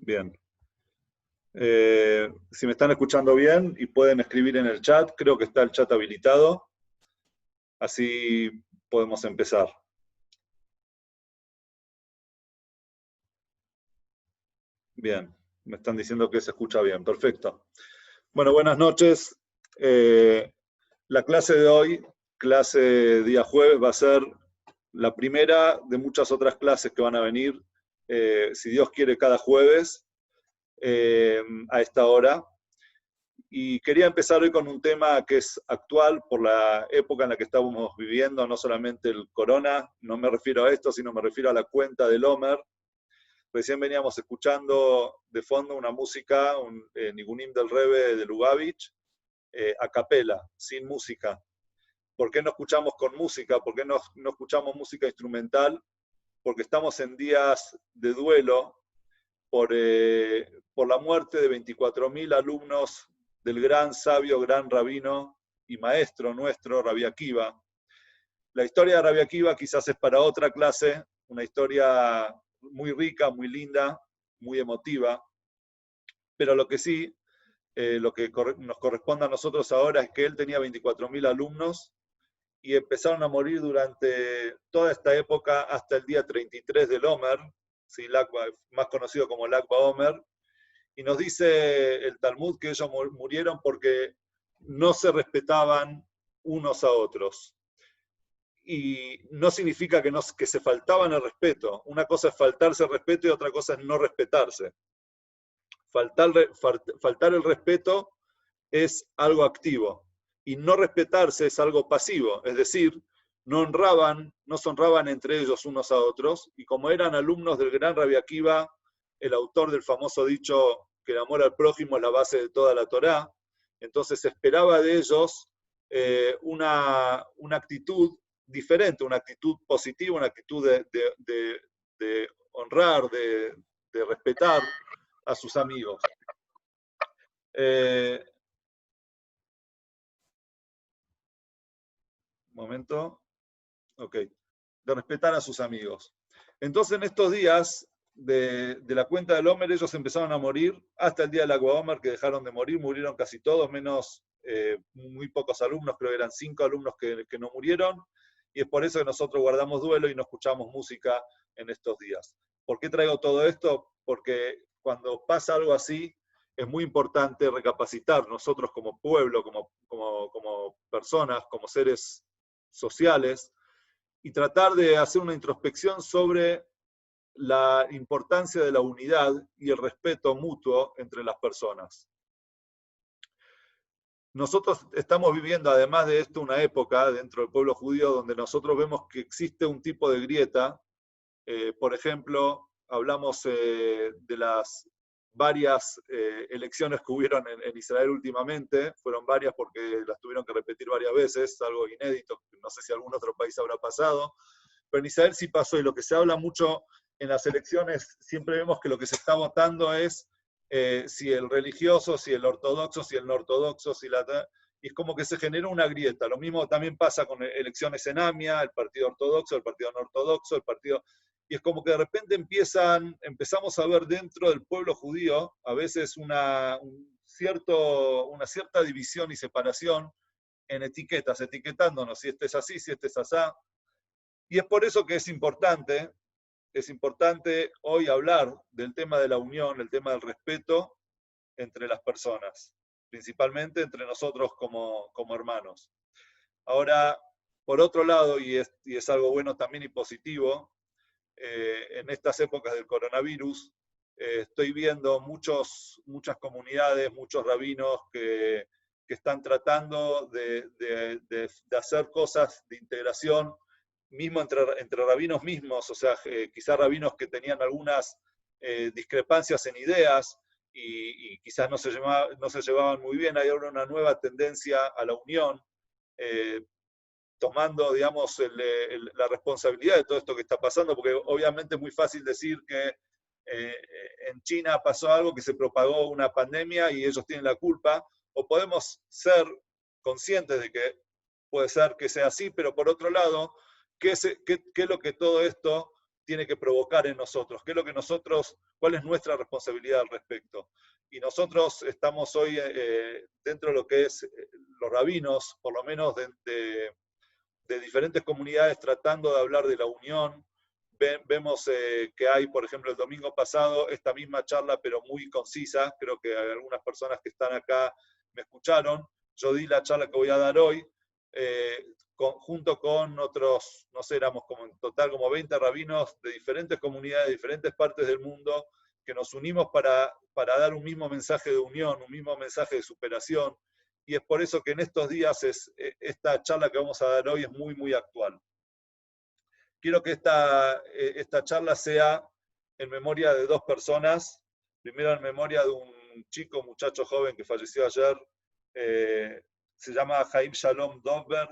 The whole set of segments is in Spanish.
Bien. Si me están escuchando bien y pueden escribir en el chat, creo que está el chat habilitado, así podemos empezar. Bien, me están diciendo que se escucha bien, perfecto. Bueno, buenas noches. La clase de hoy, clase día jueves, va a ser la primera de muchas otras clases que van a venir, si Dios quiere, cada jueves a esta hora. Y quería empezar hoy con un tema que es actual por la época en la que estamos viviendo, no solamente el corona, no me refiero a esto, sino me refiero a la cuenta del Omer. Recién veníamos escuchando de fondo una música, un Nigunim del Rebbe de Lubavitch, a capela, sin música. ¿Por qué no escuchamos con música? ¿Por qué no escuchamos música instrumental? Porque estamos en días de duelo por la muerte de 24.000 alumnos del gran sabio, gran rabino y maestro nuestro, Rabbi Akiva. La historia de Rabbi Akiva quizás es para otra clase, una historia muy rica, muy linda, muy emotiva, pero lo que sí, lo que nos corresponde a nosotros ahora es que él tenía 24.000 alumnos y empezaron a morir durante toda esta época hasta el día 33 del Omer, ¿sí? Más conocido como Lag BaOmer, y nos dice el Talmud que ellos murieron porque no se respetaban unos a otros. Y no significa que se faltaban el respeto. Una cosa es faltarse el respeto y otra cosa es no respetarse. Faltar el respeto es algo activo y no respetarse es algo pasivo, es decir, no se honraban entre ellos unos a otros, y como eran alumnos del gran Rabbi Akiva, el autor del famoso dicho que el amor al prójimo es la base de toda la Torá, entonces se esperaba de ellos una actitud diferente, una actitud positiva, una actitud de honrar, de respetar a sus amigos. Momento. Ok. De respetar a sus amigos. Entonces, en estos días de la cuenta del Omer, ellos empezaron a morir, hasta el día del Agua Omer, que dejaron de morir, murieron casi todos, menos muy pocos alumnos, creo que eran 5 alumnos que no murieron, y es por eso que nosotros guardamos duelo y no escuchamos música en estos días. ¿Por qué traigo todo esto? Porque cuando pasa algo así, es muy importante recapacitar nosotros como pueblo, como personas, como seres sociales, y tratar de hacer una introspección sobre la importancia de la unidad y el respeto mutuo entre las personas. Nosotros estamos viviendo, además de esto, una época dentro del pueblo judío donde nosotros vemos que existe un tipo de grieta. Por ejemplo, hablamos de las varias elecciones que hubieron en Israel últimamente. Fueron varias porque las tuvieron que repetir varias veces, algo inédito, no sé si algún otro país habrá pasado, pero en Israel sí pasó, y lo que se habla mucho en las elecciones, siempre vemos que lo que se está votando es si el religioso, si el ortodoxo, si el no ortodoxo, y es como que se genera una grieta. Lo mismo también pasa con elecciones en AMIA, el partido ortodoxo, el partido no ortodoxo, y es como que de repente empezamos a ver dentro del pueblo judío a veces una cierta división y separación en etiquetas, etiquetándonos si este es así, si este es asá. Y es por eso que es importante hoy hablar del tema de la unión, el tema del respeto entre las personas, principalmente entre nosotros como hermanos. Ahora, por otro lado, y es algo bueno también y positivo, en estas épocas del coronavirus, estoy viendo muchas comunidades, muchos rabinos que están tratando de hacer cosas de integración, mismo entre rabinos mismos, o sea, quizás rabinos que tenían algunas discrepancias en ideas y quizás no se llevaban muy bien. Hay ahora una nueva tendencia a la unión, tomando, digamos, la responsabilidad de todo esto que está pasando, porque obviamente es muy fácil decir que en China pasó algo, que se propagó una pandemia y ellos tienen la culpa, o podemos ser conscientes de que puede ser que sea así, pero por otro lado, ¿qué es lo que todo esto tiene que provocar en nosotros, qué es lo que nosotros, cuál es nuestra responsabilidad al respecto. Y nosotros estamos hoy dentro de lo que es los rabinos, por lo menos de diferentes comunidades, tratando de hablar de la unión. Vemos que hay, por ejemplo, el domingo pasado, esta misma charla, pero muy concisa. Creo que algunas personas que están acá me escucharon. Yo di la charla que voy a dar hoy, junto con otros, no sé, éramos como en total como 20 rabinos de diferentes comunidades, de diferentes partes del mundo, que nos unimos para dar un mismo mensaje de unión, un mismo mensaje de superación. Y es por eso que en estos días esta charla que vamos a dar hoy es muy, muy actual. Quiero que esta charla sea en memoria de dos personas. Primero en memoria de un muchacho joven que falleció ayer. Se llama Haim Shalom Dovber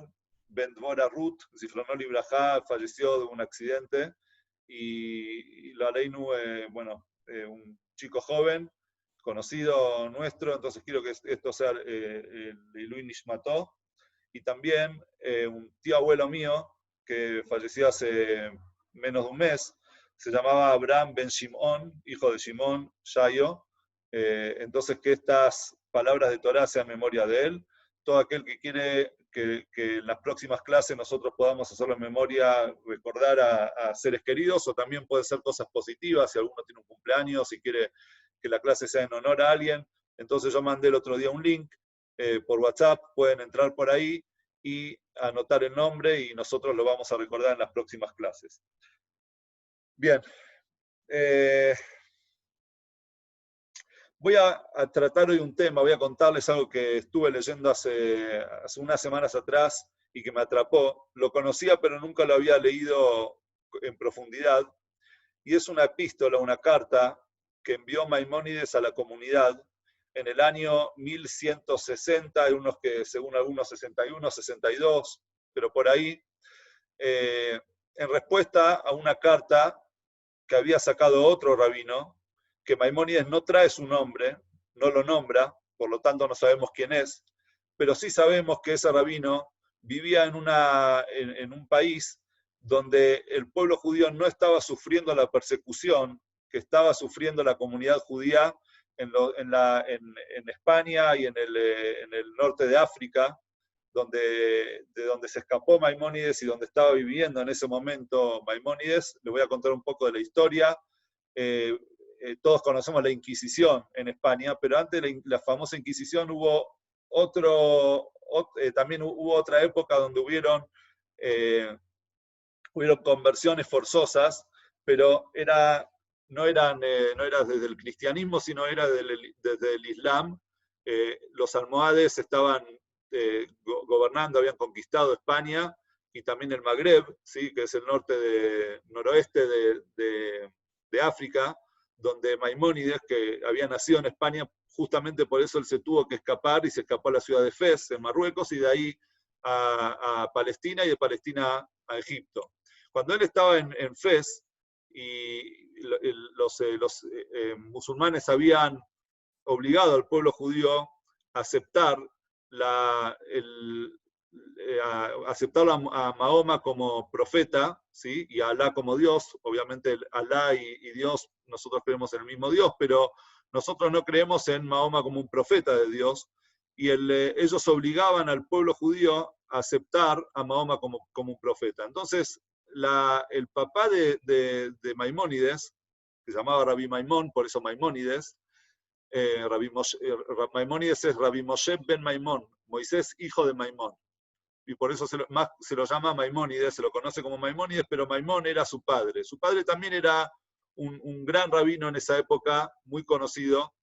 Ben Dvora Ruth, Zifronol Ibrahá, falleció de un accidente. Y la Aleinu, un chico joven, conocido nuestro, entonces quiero que esto sea el Ilui Nishmató. Y también un tío abuelo mío, que falleció hace menos de un mes, se llamaba Abraham Ben Shimon, hijo de Shimon Shayo. Entonces que estas palabras de Torah sean memoria de él. Todo aquel que quiere que en las próximas clases nosotros podamos hacerlo en memoria, recordar a seres queridos, o también puede ser cosas positivas, si alguno tiene un cumpleaños, si quiere que la clase sea en honor a alguien. Entonces yo mandé el otro día un link por WhatsApp, pueden entrar por ahí y anotar el nombre y nosotros lo vamos a recordar en las próximas clases. Bien. Voy a tratar hoy un tema, voy a contarles algo que estuve leyendo hace unas semanas atrás y que me atrapó. Lo conocía, pero nunca lo había leído en profundidad. Y es una epístola, una carta que envió Maimónides a la comunidad en el año 1160, hay unos que según algunos 61, 62, pero por ahí, en respuesta a una carta que había sacado otro rabino, que Maimónides no trae su nombre, no lo nombra, por lo tanto no sabemos quién es, pero sí sabemos que ese rabino vivía en un país donde el pueblo judío no estaba sufriendo la persecución que estaba sufriendo la comunidad judía en España y en el norte de África, de donde se escapó Maimónides y donde estaba viviendo en ese momento Maimónides. Les voy a contar un poco de la historia. Todos conocemos la Inquisición en España, pero antes de la famosa Inquisición también hubo otra época donde hubieron conversiones forzosas, pero no era desde el cristianismo, sino era desde el Islam. Los almohades estaban gobernando, habían conquistado España y también el Magreb, ¿sí? Que es el noroeste de África, donde Maimónides, que había nacido en España, justamente por eso él se tuvo que escapar y se escapó a la ciudad de Fez, en Marruecos, y de ahí a Palestina y de Palestina a Egipto. Cuando él estaba en Fez y los musulmanes habían obligado al pueblo judío a aceptar aceptar a Mahoma como profeta, ¿sí? Y a Alá como Dios. Obviamente Alá y Dios, nosotros creemos en el mismo Dios, pero nosotros no creemos en Mahoma como un profeta de Dios. Y ellos obligaban al pueblo judío a aceptar a Mahoma como un profeta. Entonces, el papá de Maimónides, que se llamaba Rabbi Maimón, por eso Maimónides, Maimónides es Rabbi Moshe ben Maimón, Moisés hijo de Maimón. Y por eso se lo llama Maimónides, se lo conoce como Maimónides, pero Maimón era su padre. Su padre también era un gran rabino en esa época, muy conocido,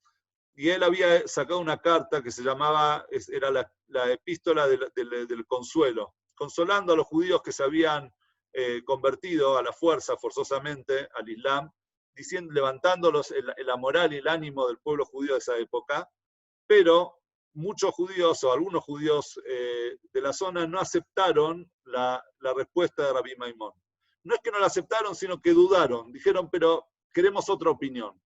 y él había sacado una carta que se llamaba, era la epístola del consuelo, consolando a los judíos que se habían convertido a la fuerza, forzosamente, al Islam, levantándolos la moral y el ánimo del pueblo judío de esa época, pero muchos judíos o algunos judíos de la zona no aceptaron la respuesta de Rabbi Maimón. No es que no la aceptaron, sino que dudaron. Dijeron, pero queremos otra opinión.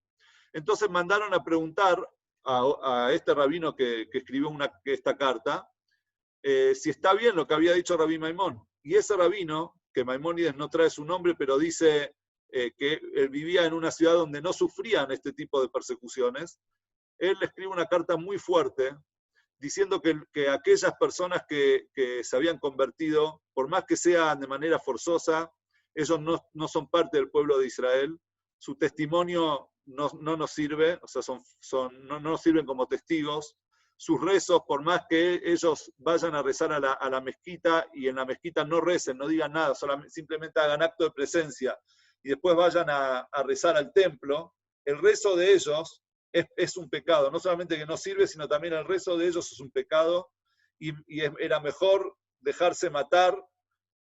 Entonces mandaron a preguntar a este rabino que escribió esta carta si está bien lo que había dicho Rabbi Maimón. Y ese rabino, que Maimónides no trae su nombre, pero dice que él vivía en una ciudad donde no sufrían este tipo de persecuciones, él le escribe una carta muy fuerte diciendo que aquellas personas que se habían convertido, por más que sean de manera forzosa, ellos no son parte del pueblo de Israel, su testimonio no nos sirve, o sea, no nos sirven como testigos, sus rezos, por más que ellos vayan a rezar a la mezquita y en la mezquita no recen, no digan nada, simplemente hagan acto de presencia y después vayan a rezar al templo, el rezo de ellos es un pecado, no solamente que no sirve, sino también el rezo de ellos es un pecado y era mejor dejarse matar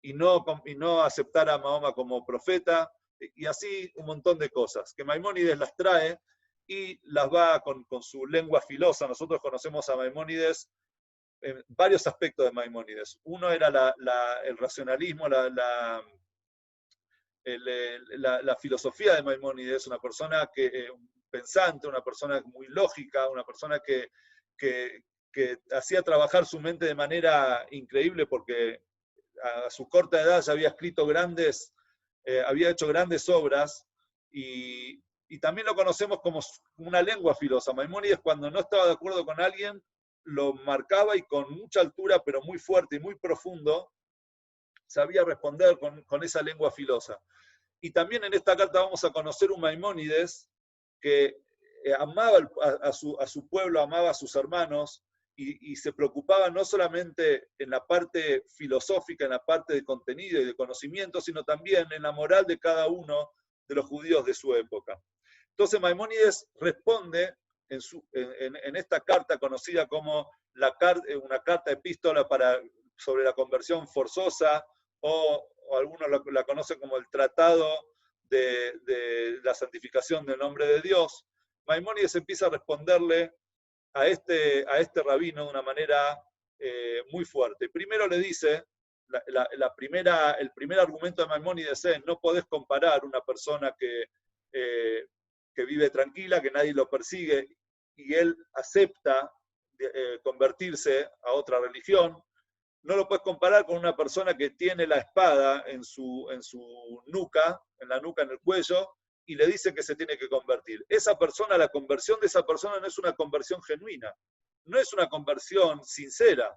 y no aceptar a Mahoma como profeta, y así un montón de cosas, que Maimónides las trae y las va con su lengua filosa. Nosotros conocemos a Maimónides en varios aspectos de Maimónides. Uno era el racionalismo, la filosofía de Maimónides, una persona pensante, una persona muy lógica, una persona que hacía trabajar su mente de manera increíble porque a su corta edad ya había escrito había hecho grandes obras y también lo conocemos como una lengua filosa. Maimónides, cuando no estaba de acuerdo con alguien, lo marcaba y con mucha altura, pero muy fuerte y muy profundo, sabía responder con esa lengua filosa. Y también en esta carta vamos a conocer un Maimónides que amaba a su pueblo, amaba a sus hermanos y se preocupaba no solamente en la parte filosófica, en la parte de contenido y de conocimiento, sino también en la moral de cada uno de los judíos de su época. Entonces Maimónides responde en esta carta conocida como una carta epístola sobre la conversión forzosa, o algunos la conocen como el Tratado de la Santificación del Nombre de Dios. Maimónides empieza a responderle a este rabino de una manera muy fuerte. Primero le dice, el primer argumento de Maimónides es: no podés comparar una persona que vive tranquila, que nadie lo persigue, y él acepta convertirse a otra religión. No lo puedes comparar con una persona que tiene la espada en su nuca, en el cuello, y le dice que se tiene que convertir. La conversión de esa persona no es una conversión genuina, no es una conversión sincera.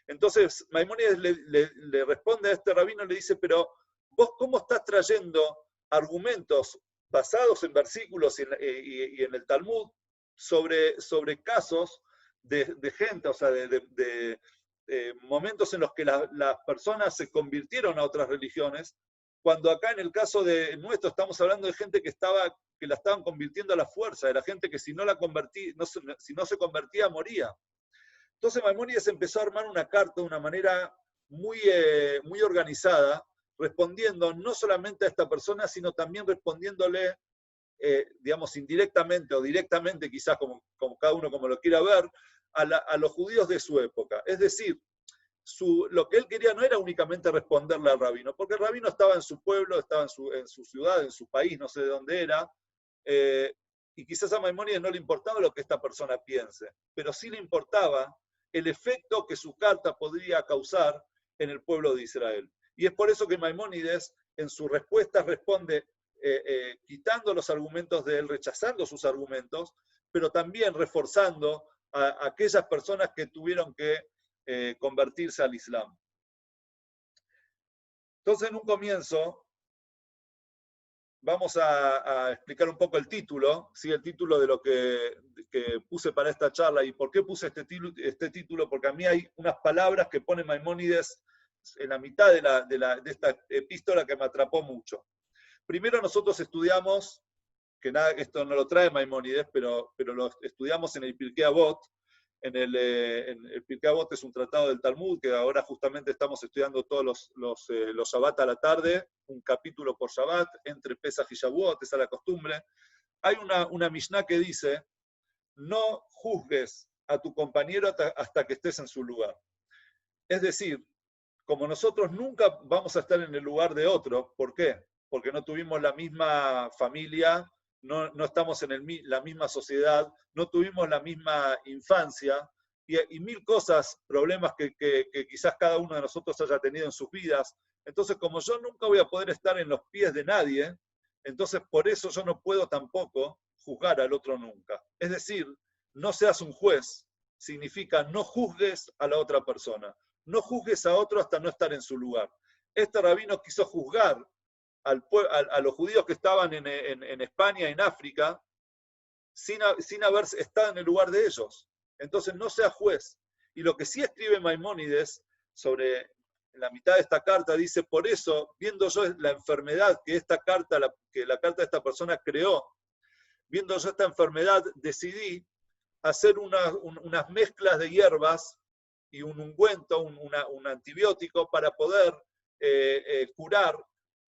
Entonces Maimónides le responde a este rabino y le dice: pero vos, ¿cómo estás trayendo argumentos basados en versículos y en el Talmud sobre casos de gente, o sea, de momentos en los que las personas se convirtieron a otras religiones, cuando acá en el caso de nuestro estamos hablando de gente que la estaban convirtiendo a la fuerza, de la gente que si no se convertía, moría? Entonces Maimónides empezó a armar una carta de una manera muy organizada, respondiendo no solamente a esta persona, sino también respondiéndole, digamos, indirectamente o directamente, quizás como cada uno como lo quiera ver, a los judíos de su época. Es decir, lo que él quería no era únicamente responderle al rabino, porque el rabino estaba en su pueblo, estaba en su ciudad, en su país, no sé de dónde era, y quizás a Maimónides no le importaba lo que esta persona piense, pero sí le importaba el efecto que su carta podría causar en el pueblo de Israel. Y es por eso que Maimónides en sus respuestas responde quitando los argumentos de él, rechazando sus argumentos, pero también reforzando a aquellas personas que tuvieron que convertirse al Islam. Entonces, en un comienzo, vamos a explicar un poco el título, ¿sí? El título de lo que puse para esta charla. ¿Y por qué puse este título? Porque a mí hay unas palabras que pone Maimónides en la mitad de esta epístola que me atrapó mucho. Primero nosotros estudiamos, esto no lo trae Maimónides, pero lo estudiamos en el Pirkei Avot. En el Pirkei Avot es un tratado del Talmud que ahora justamente estamos estudiando todos los Shabbat a la tarde, un capítulo por Shabbat, entre Pesach y Shavuot, esa es la costumbre. Hay una Mishnah que dice: no juzgues a tu compañero hasta que estés en su lugar. Es decir, como nosotros nunca vamos a estar en el lugar de otro, ¿por qué? Porque no tuvimos la misma familia, no estamos en la misma sociedad, no tuvimos la misma infancia, y mil cosas, problemas que quizás cada uno de nosotros haya tenido en sus vidas. Entonces, como yo nunca voy a poder estar en los pies de nadie, Entonces, por eso yo no puedo tampoco juzgar al otro nunca. Es decir, no seas un juez, significa no juzgues a la otra persona. No juzgues a otro hasta no estar en su lugar. Este rabino quiso juzgar a los judíos que estaban en España, en África, sin haber estado en el lugar de ellos. Entonces, no seas juez. Y lo que sí escribe Maimónides sobre la mitad de esta carta, dice, por eso, viendo yo la enfermedad que que la carta de esta persona creó, viendo yo esta enfermedad, decidí hacer unas mezclas de hierbas y un ungüento, un antibiótico para poder curar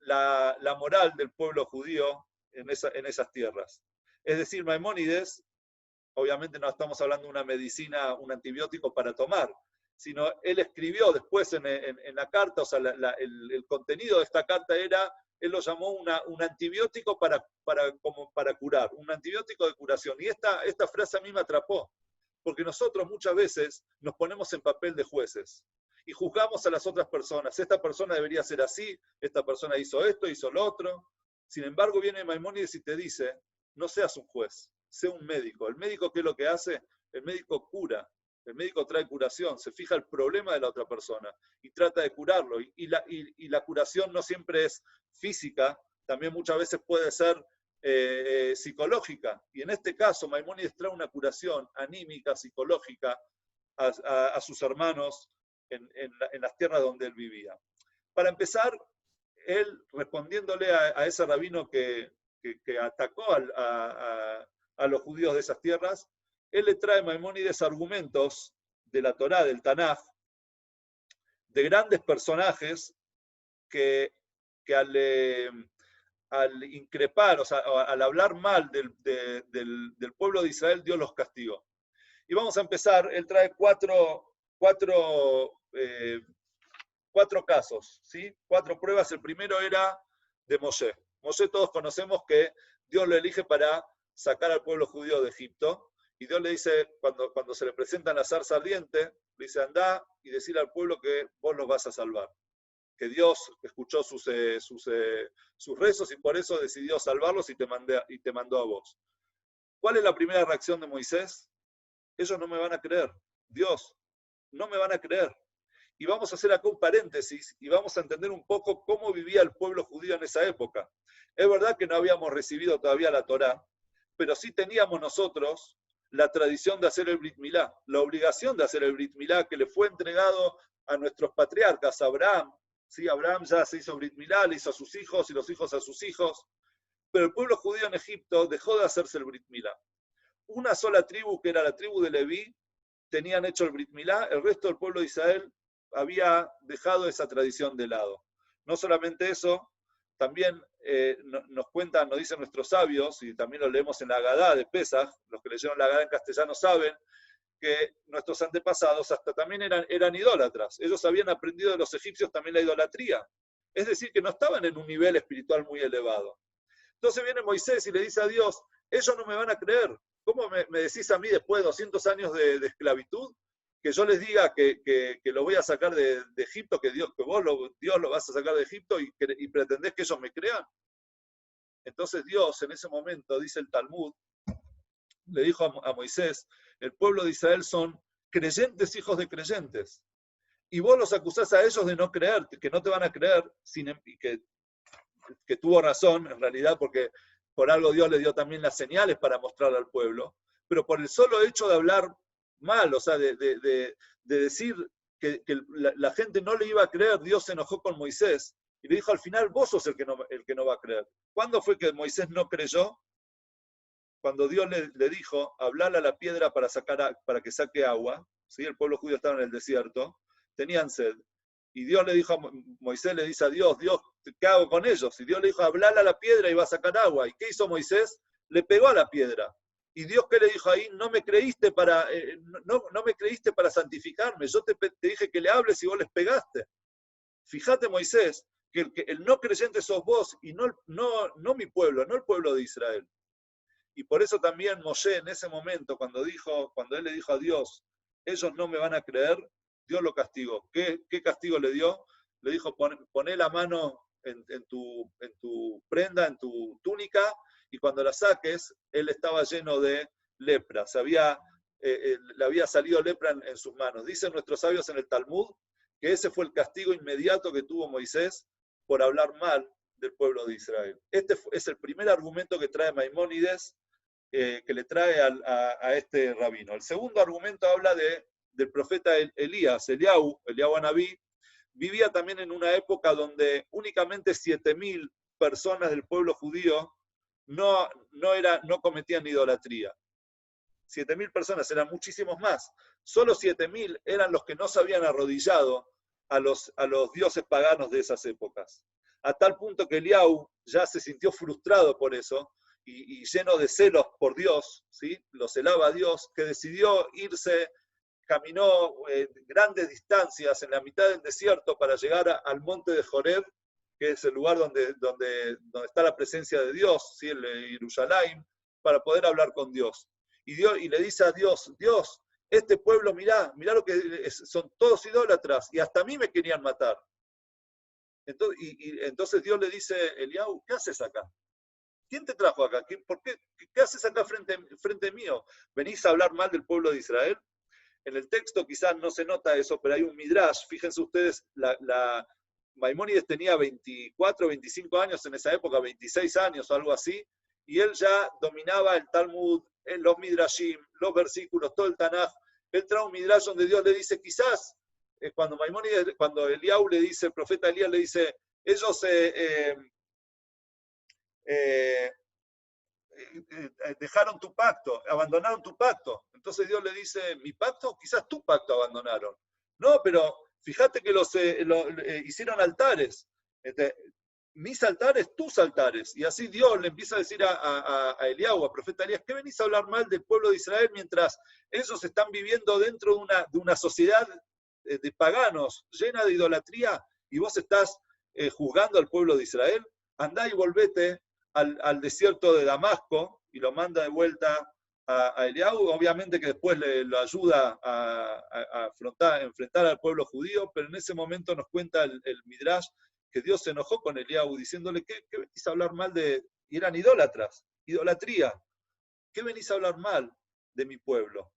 la moral del pueblo judío en esas tierras. Es decir, Maimónides, obviamente no estamos hablando de una medicina, un antibiótico para tomar, sino él escribió después en la carta, o sea, el contenido de esta carta era, él lo llamó un antibiótico para curar, un antibiótico de curación. Y esta frase a mí me atrapó, porque nosotros muchas veces nos ponemos en papel de jueces y juzgamos a las otras personas. Esta persona debería ser así, esta persona hizo esto, hizo lo otro. Sin embargo, viene Maimónides y te dice, no seas un juez, sé un médico. ¿El médico qué es lo que hace? El médico cura. El médico trae curación, se fija el problema de la otra persona y trata de curarlo. Y la curación no siempre es física, también muchas veces puede ser psicológica. Y en este caso, Maimónides trae una curación anímica, psicológica a sus hermanos en las tierras donde él vivía. Para empezar, él respondiéndole a ese rabino que atacó a los judíos de esas tierras, él le trae a Maimónides argumentos de la Torá, del Tanaj, de grandes personajes que al increpar, o sea, al hablar mal del pueblo de Israel, Dios los castigó. Y vamos a empezar, él trae cuatro casos, ¿sí? 4 pruebas. El primero era de Moshe. Moshe todos conocemos que Dios lo elige para sacar al pueblo judío de Egipto. Y Dios le dice, cuando se le presenta la zarza ardiente, le dice, andá y decirle al pueblo que vos los vas a salvar. Que Dios escuchó sus rezos y por eso decidió salvarlos y te mandó a vos. ¿Cuál es la primera reacción de Moisés? Ellos no me van a creer. Dios, no me van a creer. Y vamos a hacer acá un paréntesis y vamos a entender un poco cómo vivía el pueblo judío en esa época. Es verdad que no habíamos recibido todavía la Torá, pero sí teníamos nosotros la tradición de hacer el Brit Milá, la obligación de hacer el Brit Milá que le fue entregado a nuestros patriarcas, a Abraham. Sí, Abraham ya se hizo Brit Milá, le hizo a sus hijos y los hijos a sus hijos, pero el pueblo judío en Egipto dejó de hacerse el Brit Milá. Una sola tribu, que era la tribu de Leví, tenían hecho el Brit Milá, el resto del pueblo de Israel había dejado esa tradición de lado. No solamente eso, también nos cuentan, nos dicen nuestros sabios, y también lo leemos en la Agadá de Pesaj, los que leyeron la Agadá en castellano saben, que nuestros antepasados hasta también eran idólatras. Ellos habían aprendido de los egipcios también la idolatría. Es decir, que no estaban en un nivel espiritual muy elevado. Entonces viene Moisés y le dice a Dios, ellos no me van a creer. ¿Cómo me decís a mí después de 200 años de esclavitud que yo les diga que lo voy a sacar de Egipto, que Dios lo vas a sacar de Egipto y pretendés que ellos me crean? Entonces Dios en ese momento, dice el Talmud, le dijo a Moisés, el pueblo de Israel son creyentes hijos de creyentes. Y vos los acusás a ellos de no creer, que no te van a creer, que tuvo razón en realidad, porque por algo Dios le dio también las señales para mostrar al pueblo, pero por el solo hecho de hablar mal, o sea, de decir que la gente no le iba a creer, Dios se enojó con Moisés y le dijo, al final vos sos el que no va a creer. ¿Cuándo fue que Moisés no creyó? Cuando Dios le dijo, hablale a la piedra para que saque agua, ¿sí? El pueblo judío estaba en el desierto, tenían sed, y Dios le dijo Moisés le dice a Dios, ¿qué hago con ellos? Y Dios le dijo, hablale a la piedra y va a sacar agua. ¿Y qué hizo Moisés? Le pegó a la piedra. ¿Y Dios qué le dijo ahí? No me creíste para santificarme. Yo te dije que le hables y vos les pegaste. Fíjate, Moisés, que el no creyente sos vos y no mi pueblo, no el pueblo de Israel. Y por eso también Moshe en ese momento, cuando él le dijo a Dios, ellos no me van a creer, Dios lo castigó. ¿Qué castigo le dio? Le dijo, poné la mano en tu prenda, en tu túnica, y cuando la saques, él estaba lleno de lepra, le había salido lepra en sus manos. Dicen nuestros sabios en el Talmud que ese fue el castigo inmediato que tuvo Moisés por hablar mal del pueblo de Israel. Este es el primer argumento que trae Maimónides, que le trae a este rabino. El segundo argumento habla del profeta Elías, Eliahu Anabí. Vivía también en una época donde únicamente 7.000 personas del pueblo judío no cometían idolatría. 7.000 personas, eran muchísimos más. Solo 7.000 eran los que no se habían arrodillado a los dioses paganos de esas épocas. A tal punto que Eliahu ya se sintió frustrado por eso y lleno de celos por Dios, ¿sí? Lo celaba a Dios, que decidió irse, caminó grandes distancias en la mitad del desierto para llegar al monte de Joreb, que es el lugar donde está la presencia de Dios, ¿sí? El Jerusalén, para poder hablar con Dios. Y le dice a Dios, Dios, este pueblo, mirá lo que son todos idólatras, y hasta a mí me querían matar. Entonces Dios le dice, Eliahu, ¿qué haces acá? ¿Quién te trajo acá? ¿Qué haces acá frente mío? ¿Venís a hablar mal del pueblo de Israel? En el texto quizás no se nota eso, pero hay un midrash. Fíjense ustedes, Maimónides tenía 24, 25 años en esa época, 26 años o algo así, y él ya dominaba el Talmud, los midrashim, los versículos, todo el Tanaj. Él trae un midrash donde Dios le dice, quizás, cuando Eliahu le dice, el profeta Elías le dice, ellos dejaron tu pacto, abandonaron tu pacto. Entonces Dios le dice, ¿mi pacto? Quizás tu pacto abandonaron. No, pero fíjate que hicieron altares. Mis altares, tus altares. Y así Dios le empieza a decir a Eliahu, a profeta Elías, ¿qué venís a hablar mal del pueblo de Israel mientras ellos están viviendo dentro de una sociedad de paganos llena de idolatría y vos estás juzgando al pueblo de Israel? Andá y volvete al desierto de Damasco, y lo manda de vuelta a Eliahu, obviamente que después lo ayuda a enfrentar al pueblo judío, pero en ese momento nos cuenta el Midrash que Dios se enojó con Eliahu, diciéndole, ¿qué venís a hablar mal de...? Y eran idólatras, idolatría. ¿Qué venís a hablar mal de mi pueblo?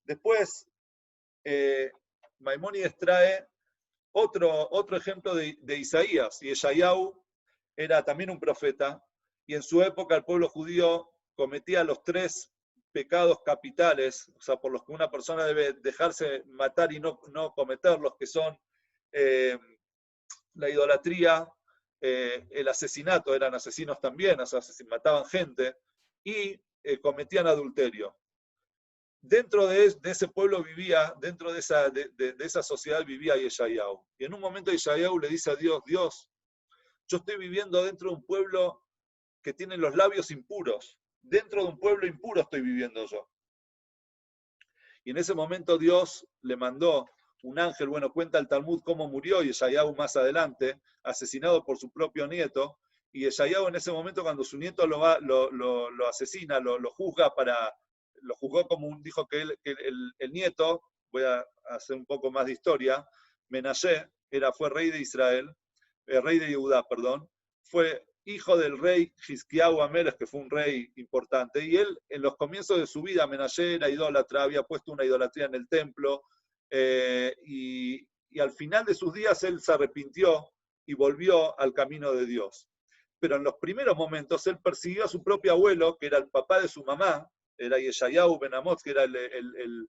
Después, Maimónides trae otro ejemplo de Isaías, y Yeshayahu era también un profeta, y en su época el pueblo judío cometía los 3 pecados capitales, o sea, por los que una persona debe dejarse matar y no cometerlos, que son la idolatría, el asesinato, eran asesinos también, o sea, mataban gente, y cometían adulterio. Dentro de ese pueblo vivía, dentro de esa sociedad vivía Yeshayahu. Y en un momento Yeshayahu le dice a Dios, Dios, yo estoy viviendo dentro de un pueblo que tiene los labios impuros. Dentro de un pueblo impuro estoy viviendo yo. Y en ese momento Dios le mandó un ángel, bueno, cuenta el Talmud cómo murió Yeshayahu más adelante, asesinado por su propio nieto, y Yeshayahu en ese momento cuando su nieto lo asesina, lo juzgó como dijo que el nieto, voy a hacer un poco más de historia, Menashe fue rey de Israel, rey de Judá, perdón, fue hijo del rey Hizkiyahu Amelech, que fue un rey importante, y él en los comienzos de su vida, Menashe era idólatra, había puesto una idolatría en el templo, y al final de sus días él se arrepintió y volvió al camino de Dios. Pero en los primeros momentos él persiguió a su propio abuelo, que era el papá de su mamá, era Yeshayahu ben Amoz, que era el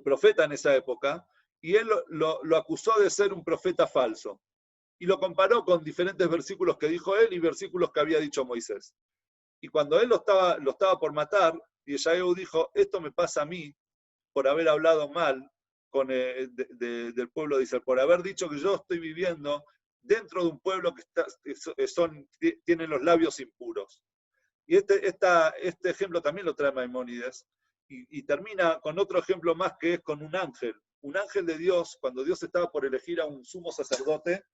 profeta en esa época, y él lo acusó de ser un profeta falso. Y lo comparó con diferentes versículos que dijo él y versículos que había dicho Moisés. Y cuando él lo estaba por matar, Yeshayahu dijo, esto me pasa a mí por haber hablado mal del pueblo de Israel, por haber dicho que yo estoy viviendo dentro de un pueblo que tienen los labios impuros. Y este ejemplo también lo trae Maimónides, y termina con otro ejemplo más, que es con un ángel. Un ángel de Dios, cuando Dios estaba por elegir a un sumo sacerdote,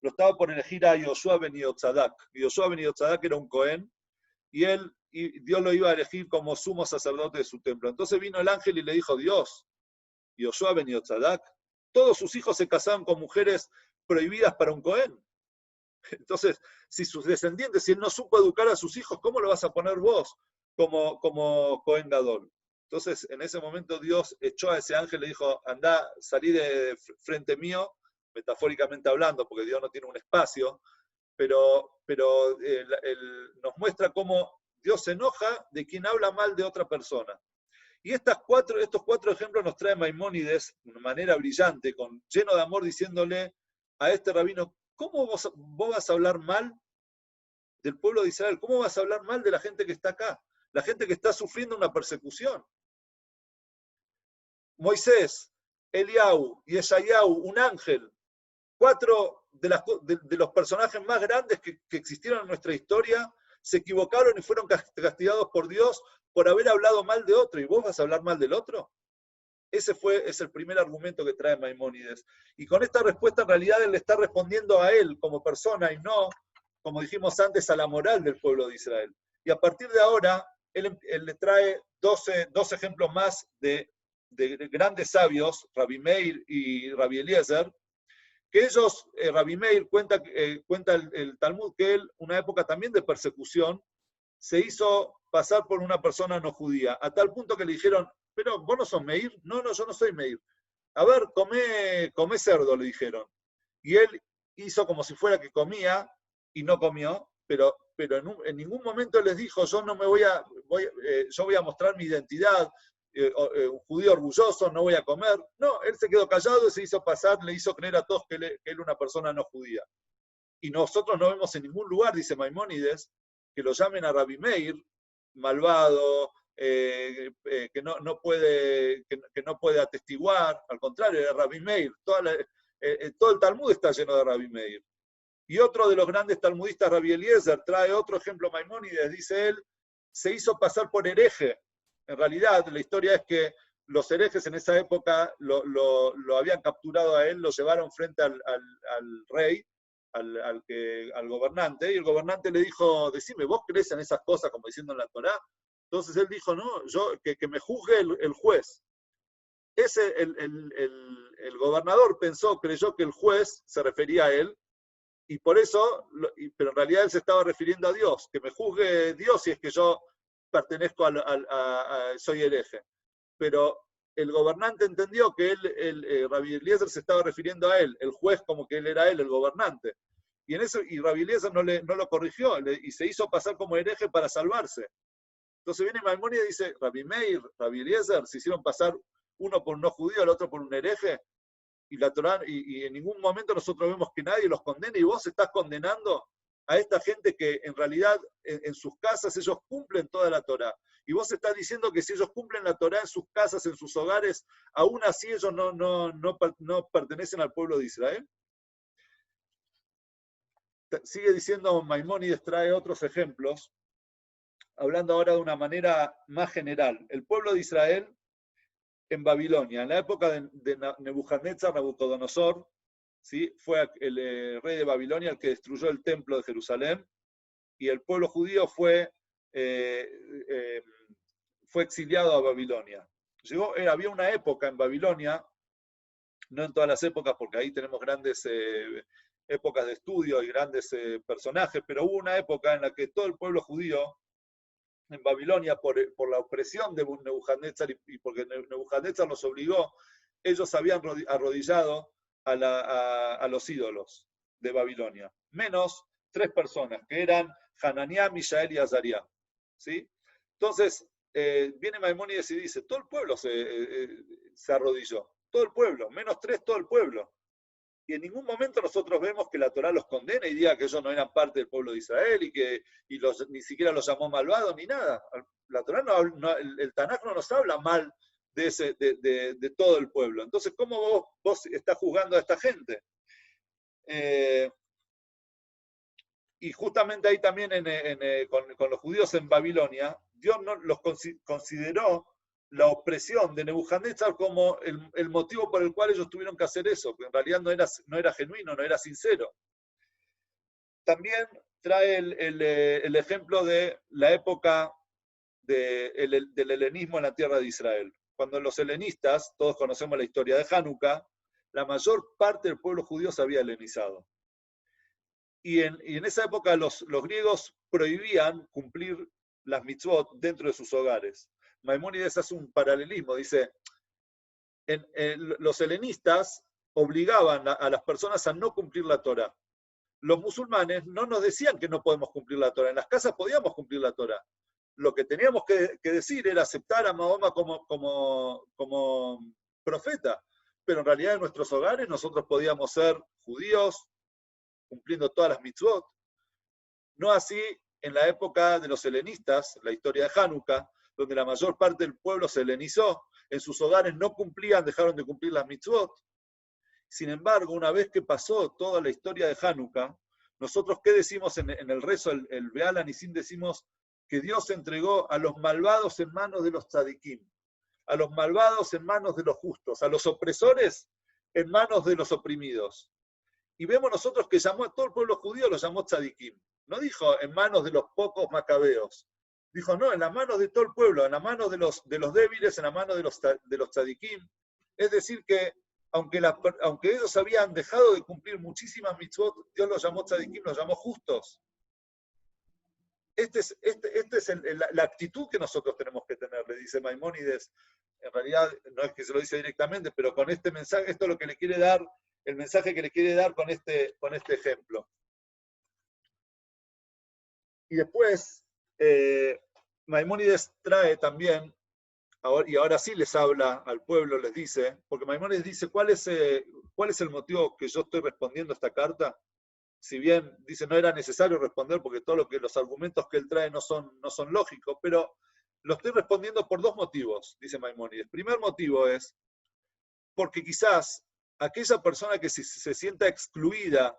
lo estaba por elegir a Yoshua ben Yotzadak. Yoshua ben Yotzadak era un Cohen, y Dios lo iba a elegir como sumo sacerdote de su templo. Entonces vino el ángel y le dijo, Dios, Yoshua ben Yotzadak, todos sus hijos se casaron con mujeres prohibidas para un Cohen. Entonces, si sus descendientes, si él no supo educar a sus hijos, ¿cómo lo vas a poner vos como Cohen Gadol? Entonces, en ese momento Dios echó a ese ángel y le dijo, anda, salí de frente mío, metafóricamente hablando, porque Dios no tiene un espacio, pero nos muestra cómo Dios se enoja de quien habla mal de otra persona. Y estos cuatro ejemplos nos trae Maimónides de una manera brillante, lleno de amor, diciéndole a este rabino, ¿cómo vos vas a hablar mal del pueblo de Israel? ¿Cómo vas a hablar mal de la gente que está acá? La gente que está sufriendo una persecución. Moisés, Eliau y Esayahu, un ángel, cuatro de los personajes más grandes que existieron en nuestra historia, se equivocaron y fueron castigados por Dios por haber hablado mal de otro. ¿Y vos vas a hablar mal del otro? Ese es el primer argumento que trae Maimónides. Y con esta respuesta, en realidad, él le está respondiendo a él como persona y no, como dijimos antes, a la moral del pueblo de Israel. Y a partir de ahora, él le trae dos ejemplos más de grandes sabios, Rabbi Meir y Rabbi Eliezer, que ellos, Rabbi Meir cuenta el Talmud que él, una época también de persecución, se hizo pasar por una persona no judía, a tal punto que le dijeron, pero vos no sos Meir, no, yo no soy Meir. A ver, come cerdo, le dijeron. Y él hizo como si fuera que comía y no comió, pero en ningún momento les dijo, yo no me yo voy a mostrar mi identidad, un judío orgulloso, no voy a comer. No, él se quedó callado y se hizo pasar, le hizo creer a todos que él era una persona no judía. Y nosotros no vemos en ningún lugar, dice Maimónides, que lo llamen a Rabbi Meir malvado, que no puede atestiguar, al contrario, era Rabbi Meir. Todo el Talmud está lleno de Rabbi Meir. Y otro de los grandes talmudistas, Rabbi Eliezer, trae otro ejemplo Maimónides, dice él, se hizo pasar por hereje. En realidad, la historia es que los herejes en esa época lo habían capturado a él, lo llevaron frente al rey, al gobernante, y el gobernante le dijo, decime, ¿vos crees en esas cosas como diciendo en la Torá? Entonces él dijo, no, que me juzgue el juez. El gobernador creyó que el juez se refería a él, y por eso, pero en realidad él se estaba refiriendo a Dios, que me juzgue Dios si es que yo pertenezco soy hereje. Pero el gobernante entendió que Rabbi Eliezer se estaba refiriendo a él, el juez como que él era él, el gobernante. Y Rabbi Eliezer no lo corrigió y se hizo pasar como hereje para salvarse. Entonces viene Maimónides y dice, Rabbi Meir, Rabbi Eliezer, se hicieron pasar uno por un no judío, el otro por un hereje, y la Torá, y en ningún momento nosotros vemos que nadie los condene, y vos estás condenando a esta gente que en realidad en sus casas ellos cumplen toda la Torá. Y vos estás diciendo que si ellos cumplen la Torá en sus casas, en sus hogares, aún así ellos no pertenecen al pueblo de Israel. Sigue diciendo Maimónides, trae otros ejemplos, hablando ahora de una manera más general. El pueblo de Israel en Babilonia, en la época de Nebuchadnezzar, Nabucodonosor, ¿sí? Fue el rey de Babilonia el que destruyó el templo de Jerusalén, y el pueblo judío fue exiliado a Babilonia. Había una época en Babilonia, no en todas las épocas, porque ahí tenemos grandes épocas de estudio y grandes personajes, pero hubo una época en la que todo el pueblo judío en Babilonia, por la opresión de Nebuchadnezzar y porque Nebuchadnezzar los obligó, ellos habían arrodillado a los ídolos de Babilonia, menos 3 personas, que eran Hananiah, Mishael y Azariah. ¿Sí? Entonces, viene Maimónides y dice, todo el pueblo se arrodilló, todo el pueblo, menos 3, todo el pueblo. Y en ningún momento nosotros vemos que la Torá los condena y diga que ellos no eran parte del pueblo de Israel y ni siquiera los llamó malvados ni nada. La Torá el Tanaj no nos habla mal de todo el pueblo. Entonces, ¿cómo vos estás juzgando a esta gente? Y justamente ahí también con los judíos en Babilonia, Dios los consideró la opresión de Nebuchadnezzar como el motivo por el cual ellos tuvieron que hacer eso, que en realidad no era genuino, no era sincero. También trae el ejemplo de la época del helenismo en la tierra de Israel. Cuando los helenistas, todos conocemos la historia de Hanukkah, la mayor parte del pueblo judío se había helenizado. Y en esa época los griegos prohibían cumplir las mitzvot dentro de sus hogares. Maimónides hace un paralelismo, dice, los helenistas obligaban a las personas a no cumplir la Torá. Los musulmanes no nos decían que no podemos cumplir la Torá. En las casas podíamos cumplir la Torá. Lo que teníamos que decir era aceptar a Mahoma como profeta. Pero en realidad en nuestros hogares nosotros podíamos ser judíos, cumpliendo todas las mitzvot. No así en la época de los helenistas, la historia de Hanukkah, donde la mayor parte del pueblo se helenizó, en sus hogares no cumplían, dejaron de cumplir las mitzvot. Sin embargo, una vez que pasó toda la historia de Hanukkah, nosotros, ¿qué decimos en el rezo, el Be'al Hanisim? Decimos que Dios entregó a los malvados en manos de los tzadikim, a los malvados en manos de los justos, a los opresores en manos de los oprimidos. Y vemos nosotros que llamó a todo el pueblo judío, lo llamó tzadikim. No dijo en manos de los pocos macabeos. Dijo, no, en las manos de todo el pueblo, en las manos de los débiles, en las manos de los tzadikim. Es decir que, aunque ellos habían dejado de cumplir muchísimas mitzvot, Dios los llamó tzadikim, los llamó justos. Esta es la actitud que nosotros tenemos que tener, le dice Maimónides. En realidad, no es que se lo dice directamente, pero con este mensaje, esto es lo que le quiere dar, el mensaje que le quiere dar con este ejemplo. Y después, Maimónides trae también, y ahora sí les habla al pueblo, les dice, porque Maimónides dice, ¿cuál es el motivo que yo estoy respondiendo a esta carta? Si bien dice no era necesario responder porque los argumentos que él trae no son lógicos, pero lo estoy respondiendo por dos motivos, dice Maimónides. El primer motivo es porque quizás aquella persona que se sienta excluida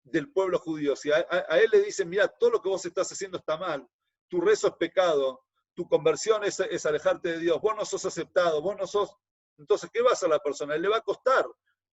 del pueblo judío, si a él le dicen, mira, todo lo que vos estás haciendo está mal, tu rezo es pecado, tu conversión es alejarte de Dios, vos no sos aceptado, vos no sos... Entonces, ¿qué va a hacer la persona? Le va a costar.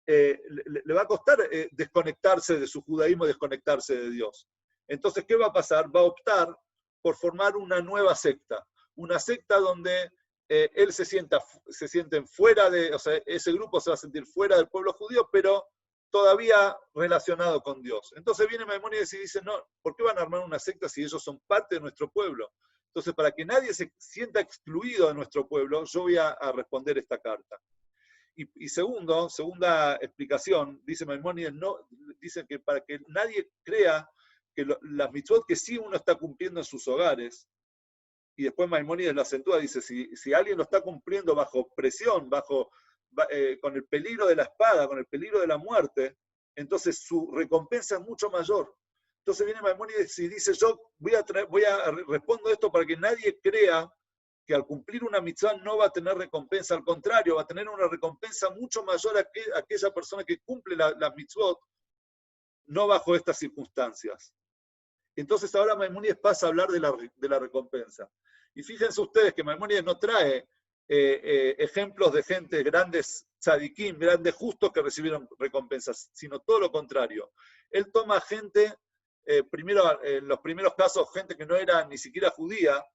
Le va a costar desconectarse de su judaísmo, desconectarse de Dios. Entonces, ¿qué va a pasar? Va a optar por formar una nueva secta, una secta donde él se sienten fuera o sea, ese grupo se va a sentir fuera del pueblo judío, pero todavía relacionado con Dios. Entonces viene Maimónides y dice, no, ¿por qué van a armar una secta si ellos son parte de nuestro pueblo? Entonces, para que nadie se sienta excluido de nuestro pueblo, yo voy a responder esta carta. Y segunda explicación, dice Maimónides, dice que para que nadie crea que las mitzvot que sí uno está cumpliendo en sus hogares, y después Maimónides lo acentúa, dice, si alguien lo está cumpliendo bajo presión, con el peligro de la espada, con el peligro de la muerte, entonces su recompensa es mucho mayor. Entonces viene Maimónides y dice, yo respondo esto para que nadie crea que al cumplir una mitzvah no va a tener recompensa, al contrario, va a tener una recompensa mucho mayor a aquella persona que cumple las mitzvot, no bajo estas circunstancias. Entonces ahora Maimónides pasa a hablar de la recompensa. Y fíjense ustedes que Maimónides no trae ejemplos de gente, grandes tzadikim, grandes justos que recibieron recompensas, sino todo lo contrario. Él toma gente, primero, en los primeros casos, gente que no era ni siquiera judía,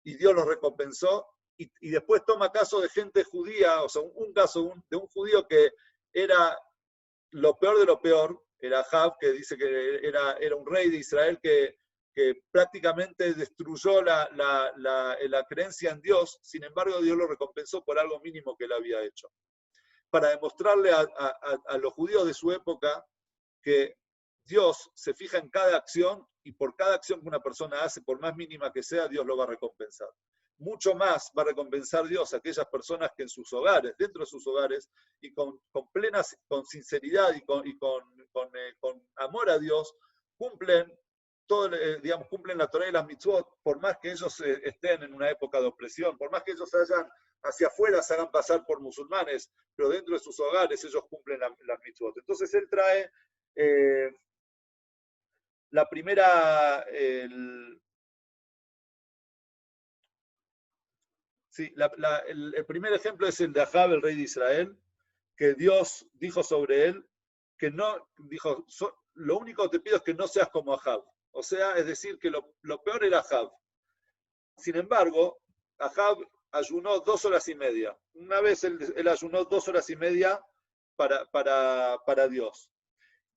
y Dios los recompensó, y después toma casos de gente judía, o sea, un caso de un judío que era lo peor de lo peor, era Ahab, que dice que era un rey de Israel que prácticamente destruyó la creencia en Dios, sin embargo Dios lo recompensó por algo mínimo que él había hecho. Para demostrarle a los judíos de su época que Dios se fija en cada acción y por cada acción que una persona hace, por más mínima que sea, Dios lo va a recompensar. Mucho más va a recompensar Dios a aquellas personas que en sus hogares, dentro de sus hogares, y con sinceridad y con amor a Dios, cumplen la Torá y las mitzvot, por más que ellos estén en una época de opresión, por más que ellos hacia afuera se hagan pasar por musulmanes, pero dentro de sus hogares ellos cumplen las mitzvot. Entonces él trae la primera, el primer ejemplo es el de Ahab, el rey de Israel, que Dios dijo sobre él, que no, dijo, lo único que te pido es que no seas como Ahab. O sea, es decir, que lo peor era Ahab. Sin embargo, Ahab ayunó 2 horas y media. Una vez él ayunó 2 horas y media para Dios.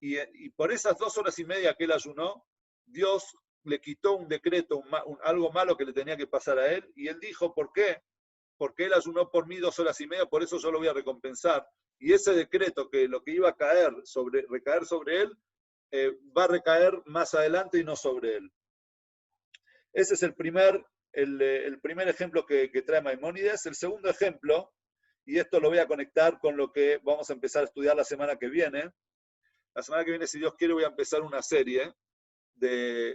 Y por esas 2 horas y media que él ayunó, Dios le quitó un decreto, algo malo que le tenía que pasar a él, y él dijo, ¿por qué? Porque él ayunó por mí 2 horas y media, por eso yo lo voy a recompensar. Y ese decreto, que lo que iba a recaer sobre él, va a recaer más adelante y no sobre él. Ese es el primer ejemplo que trae Maimónides. El segundo ejemplo, y esto lo voy a conectar con lo que vamos a empezar a estudiar la semana que viene. La semana que viene, si Dios quiere, voy a empezar una serie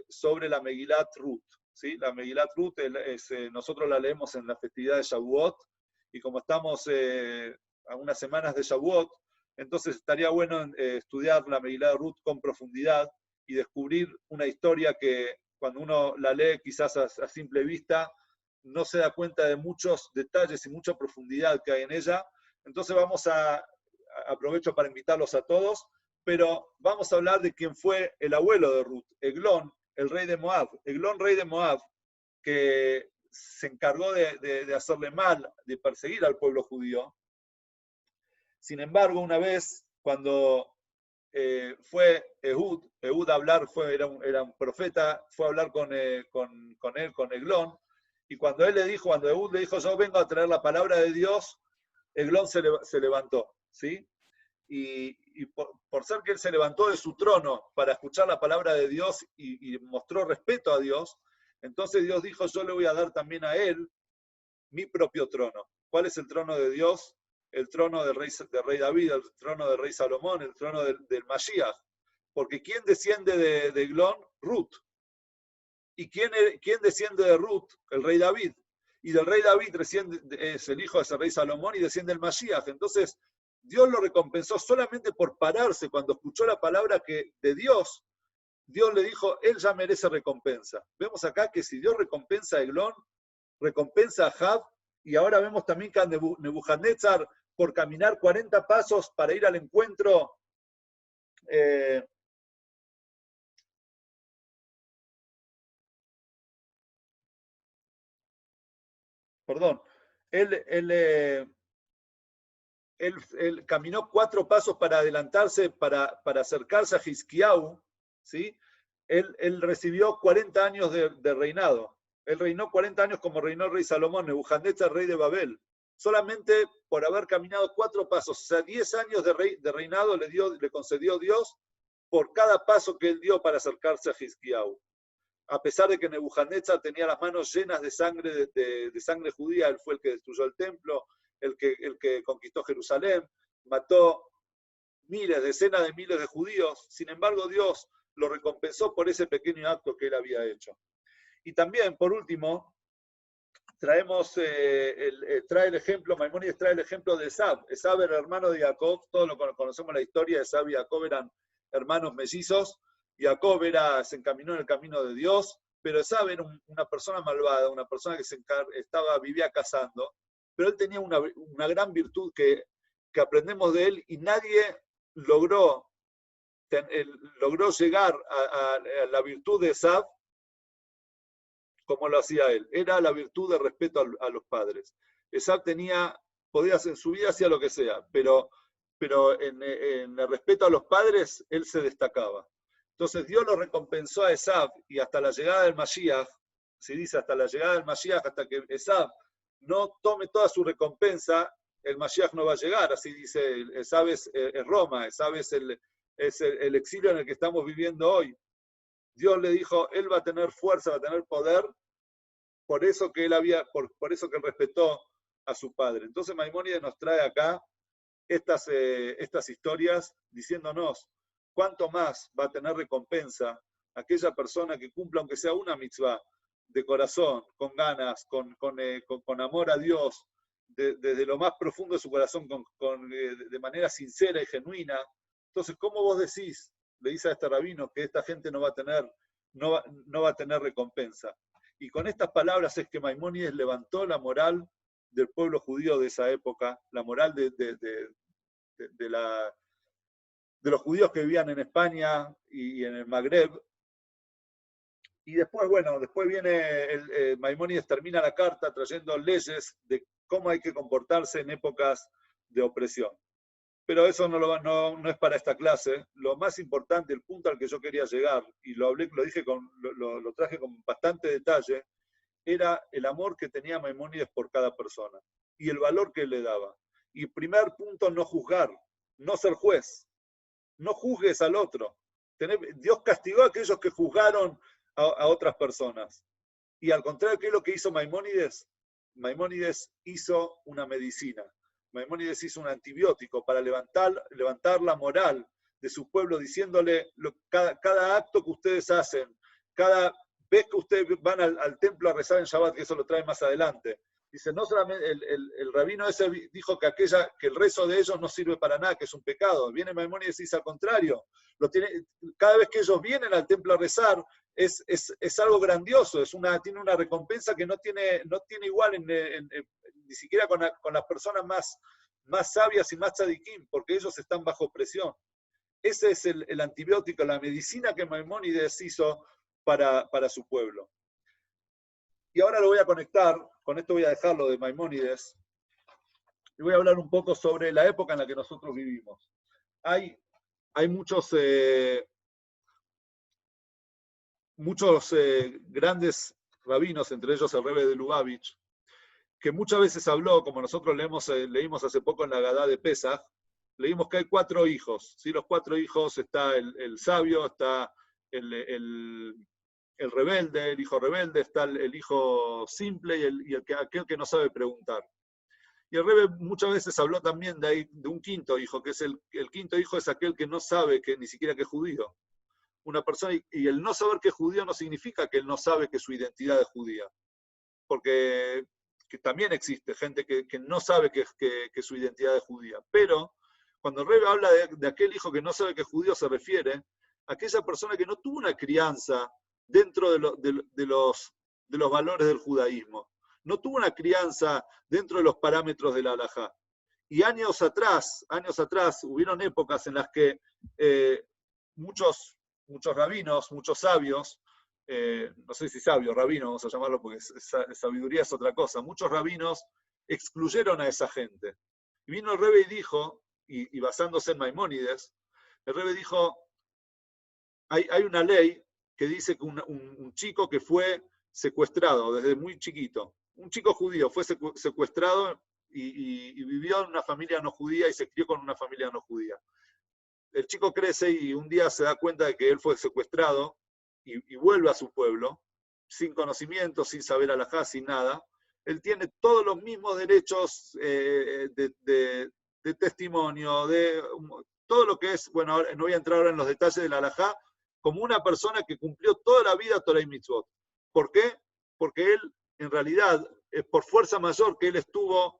sobre la Megilat Ruth. ¿Sí? La Megilat Ruth nosotros la leemos en la festividad de Shavuot, y como estamos a unas semanas de Shavuot, entonces estaría bueno estudiar la Megilat Ruth con profundidad y descubrir una historia que cuando uno la lee quizás a simple vista no se da cuenta de muchos detalles y mucha profundidad que hay en ella. Entonces aprovecho para invitarlos a todos, pero vamos a hablar de quién fue el abuelo de Ruth, Eglón, el rey de Moab. Eglón, rey de Moab, que se encargó de hacerle mal, de perseguir al pueblo judío. Sin embargo, una vez, cuando fue Ehud a hablar, era un profeta, fue a hablar con Eglón, y cuando Ehud le dijo, yo vengo a traer la palabra de Dios, Eglón se levantó, ¿sí? Y por ser que él se levantó de su trono para escuchar la palabra de Dios y mostró respeto a Dios, entonces Dios dijo, yo le voy a dar también a él mi propio trono. ¿Cuál es el trono de Dios? El trono del rey David, el trono del rey Salomón, el trono del Mashiach. Porque ¿quién desciende de Eglón? Ruth. ¿Y quién desciende de Ruth? El rey David. Y del rey David es el hijo de ese rey Salomón y desciende el Mashiach. Entonces, Dios lo recompensó solamente por pararse cuando escuchó la palabra de Dios. Dios le dijo, él ya merece recompensa. Vemos acá que si Dios recompensa a Eglón, recompensa a Jab, y ahora vemos también que a Nebuchadnezzar, por caminar 40 pasos para ir al encuentro, perdón, él caminó 4 pasos para adelantarse, para acercarse a Hizkiyahu, ¿sí? Él recibió 40 años de reinado. Él reinó 40 años como reinó el rey Salomón, Nebuchadnezzar, rey de Babel, solamente por haber caminado 4 pasos. O sea, 10 años de reinado le concedió Dios por cada paso que él dio para acercarse a Hizkiyahu. A pesar de que Nebuchadnezzar tenía las manos llenas de sangre judía, él fue el que destruyó el templo, el que conquistó Jerusalén, mató decenas de miles de judíos. Sin embargo, Dios lo recompensó por ese pequeño acto que él había hecho. Y también, por último, trae el ejemplo, Maimónides trae el ejemplo de Esab. Esab era hermano de Jacob, todos conocemos la historia, Esab y Jacob eran hermanos mellizos. Jacob se encaminó en el camino de Dios, pero Esab era una persona malvada, una persona que vivía cazando, pero él tenía una gran virtud que aprendemos de él, y nadie logró llegar a la virtud de Esab como lo hacía él. Era la virtud de respeto a los padres. Esab podía hacer en su vida, hacía lo que sea, pero en el respeto a los padres, él se destacaba. Entonces Dios lo recompensó a Esab, y hasta la llegada del Mashiach, se dice hasta la llegada del Mashiach, hasta que Esab no tome toda su recompensa, el Mashiach no va a llegar. Así dice, Esab es Roma, Esab es el exilio en el que estamos viviendo hoy. Dios le dijo, él va a tener fuerza, va a tener poder, por eso que él respetó a su padre. Entonces Maimónides nos trae acá estas historias diciéndonos cuánto más va a tener recompensa aquella persona que cumpla, aunque sea una mitzvah, de corazón, con ganas, con amor a Dios, desde lo más profundo de su corazón, de manera sincera y genuina. Entonces, ¿cómo vos decís, le dice a este rabino, que esta gente no va a tener recompensa? Y con estas palabras es que Maimónides levantó la moral del pueblo judío de esa época, la moral de los judíos que vivían en España y en el Magreb. Y después viene Maimónides termina la carta trayendo leyes de cómo hay que comportarse en épocas de opresión. Pero eso no es para esta clase. Lo más importante, el punto al que yo quería llegar, y lo dije lo traje con bastante detalle, era el amor que tenía Maimónides por cada persona y el valor que él le daba. Y primer punto, no juzgar, no ser juez, no juzgues al otro. Dios castigó a aquellos que juzgaron a otras personas. Y al contrario, ¿qué es lo que hizo Maimónides? Maimónides hizo una medicina. Maimónides hizo un antibiótico para levantar la moral de su pueblo, diciéndole cada acto que ustedes hacen, cada vez que ustedes van al templo a rezar en Shabbat, que eso lo trae más adelante. Dice, no solamente el rabino ese dijo que el rezo de ellos no sirve para nada, que es un pecado. Viene Maimónides y dice al contrario. Cada vez que ellos vienen al templo a rezar, es algo grandioso, tiene una recompensa que no tiene igual ni siquiera con las personas más sabias y más tzadikim, porque ellos están bajo presión. Ese es el antibiótico, la medicina que Maimónides hizo para su pueblo. Y ahora lo voy a conectar, con esto voy a dejarlo de Maimónides, y voy a hablar un poco sobre la época en la que nosotros vivimos. Hay muchos grandes rabinos, entre ellos el Rebbe de Lubavitch, que muchas veces habló, como nosotros leímos hace poco en la Gadá de Pesach, leímos que hay 4 hijos. ¿Sí? Los 4 hijos, está el sabio, está el rebelde, el hijo rebelde, está el hijo simple y aquel que no sabe preguntar. Y el Rebbe muchas veces habló también de un 5.º hijo, que es el 5.º hijo es aquel que no sabe ni siquiera que es judío. Una persona, y el no saber que es judío no significa que él no sabe que su identidad es judía, porque también existe gente que no sabe que su identidad es judía. Pero cuando el Rebbe habla de aquel hijo que no sabe que es judío, se refiere a aquella persona que no tuvo una crianza dentro de los valores del judaísmo, no tuvo una crianza dentro de los parámetros de la halajá. Y años atrás, hubieron épocas en las que muchos rabinos, muchos sabios, no sé si sabios, rabinos vamos a llamarlo porque sabiduría es otra cosa, muchos rabinos excluyeron a esa gente. Y vino el Rebbe y dijo, y basándose en Maimónides, el Rebbe dijo, hay una ley que dice que un chico que fue secuestrado desde muy chiquito, un chico judío fue secuestrado y vivió en una familia no judía y se crió con una familia no judía. El chico crece y un día se da cuenta de que él fue secuestrado y vuelve a su pueblo, sin conocimiento, sin saber halajá, sin nada. Él tiene todos los mismos derechos de testimonio, de todo lo que es, bueno, no voy a entrar ahora en los detalles de la halajá, como una persona que cumplió toda la vida Torah y Mitzvot. ¿Por qué? Porque él, en realidad, es por fuerza mayor que él estuvo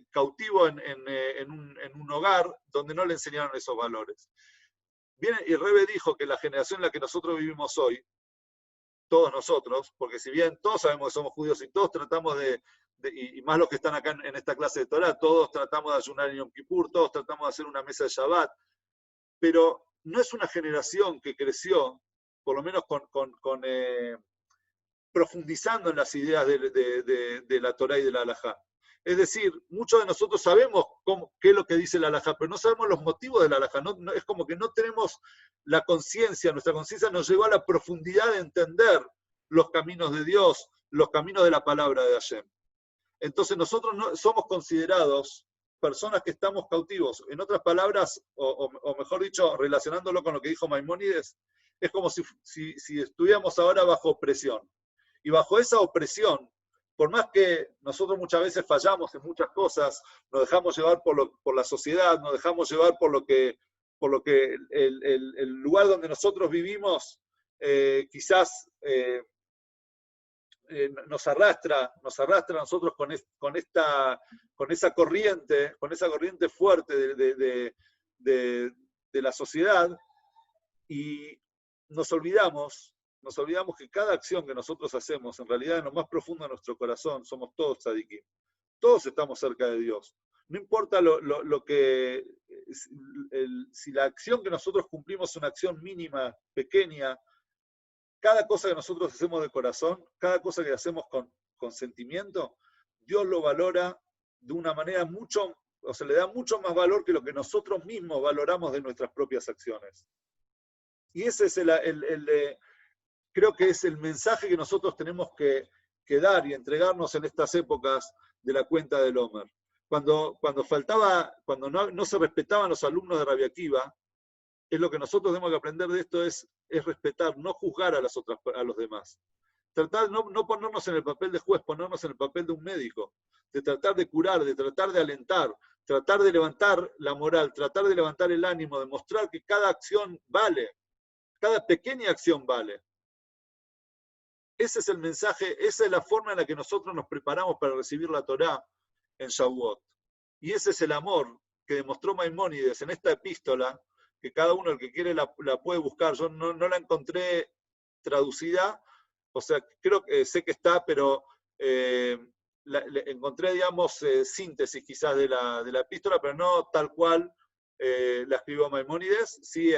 cautivo en un hogar donde no le enseñaron esos valores. Bien, y el Rebbe dijo que la generación en la que nosotros vivimos hoy, todos nosotros, porque si bien todos sabemos que somos judíos y todos tratamos y más los que están acá en esta clase de Torah, todos tratamos de ayunar en Yom Kippur, todos tratamos de hacer una mesa de Shabbat, pero no es una generación que creció, por lo menos profundizando en las ideas de la Torah y de la halajá. Es decir, muchos de nosotros sabemos qué es lo que dice la halajá, pero no sabemos los motivos de la halajá. Es como que no tenemos la conciencia, nuestra conciencia nos llevó a la profundidad de entender los caminos de Dios, los caminos de la palabra de Hashem. Entonces nosotros no, somos considerados personas que estamos cautivos. En otras palabras, o mejor dicho, relacionándolo con lo que dijo Maimónides, es como si estuviéramos ahora bajo opresión. Y bajo esa opresión, por más que nosotros muchas veces fallamos en muchas cosas, nos dejamos llevar por la sociedad, nos dejamos llevar por lo que el lugar donde nosotros vivimos quizás nos arrastra a nosotros con esa corriente fuerte de la sociedad, y nos olvidamos que cada acción que nosotros hacemos, en realidad en lo más profundo de nuestro corazón, somos todos tzadikim. Todos estamos cerca de Dios. No importa si la acción que nosotros cumplimos es una acción mínima, pequeña, cada cosa que nosotros hacemos de corazón, cada cosa que hacemos con sentimiento, Dios lo valora de una manera mucho o sea, le da mucho más valor que lo que nosotros mismos valoramos de nuestras propias acciones. Y ese es creo que es el mensaje que nosotros tenemos que dar y entregarnos en estas épocas de la cuenta del Omer. Cuando no se respetaban los alumnos de Rabbi Akiva, es lo que nosotros tenemos que aprender de esto, es respetar, no juzgar a los demás. Tratar de no ponernos en el papel de juez, ponernos en el papel de un médico, de tratar de curar, de tratar de alentar, tratar de levantar la moral, tratar de levantar el ánimo, de mostrar que cada acción vale, cada pequeña acción vale. Ese es el mensaje, esa es la forma en la que nosotros nos preparamos para recibir la Torá en Shavuot. Y ese es el amor que demostró Maimónides en esta epístola, que cada uno, el que quiere, la puede buscar. Yo no la encontré traducida, o sea, creo que sé que está, pero encontré, digamos, síntesis quizás de la epístola, pero no tal cual la escribió Maimónides. Sí,